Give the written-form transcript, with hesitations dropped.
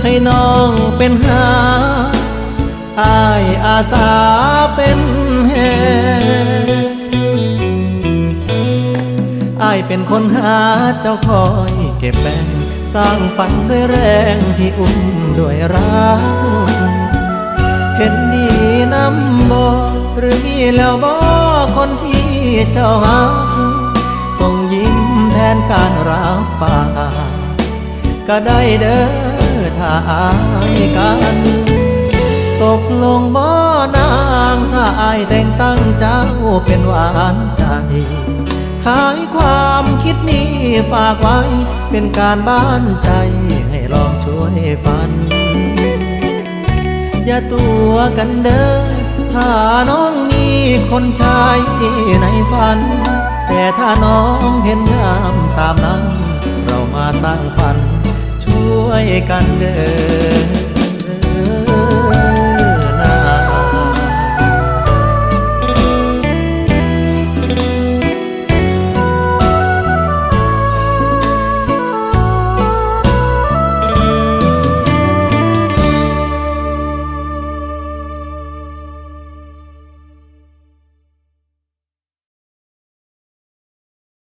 ให้น้องเป็นหาอ้ายอาสาเป็นแห่อ้ายเป็นคนหาเจ้าคอยเก็บแบ่งสร้างฝันด้วยแรงที่อุ่นด้วยรักเห็นดีน้ำบ่หรือมีแล้วบ่คนที่เจ้าหาส่งยิ้มแทนการรับปากก็ได้เด้อถ้าอายกันตกลงบ่นางถ้าอายแต่งตั้งเจ้าเป็นหวานใจขายความคิดนี้ฝากไว้เป็นการบ้านใจให้ลองช่วยฝันอย่าตัวกันเด้อถ้าน้องมีคนชายในฝันแต่ถ้าน้องเห็นงามตามนั้นเรามาสร้างฝันช่วยกันเด้อ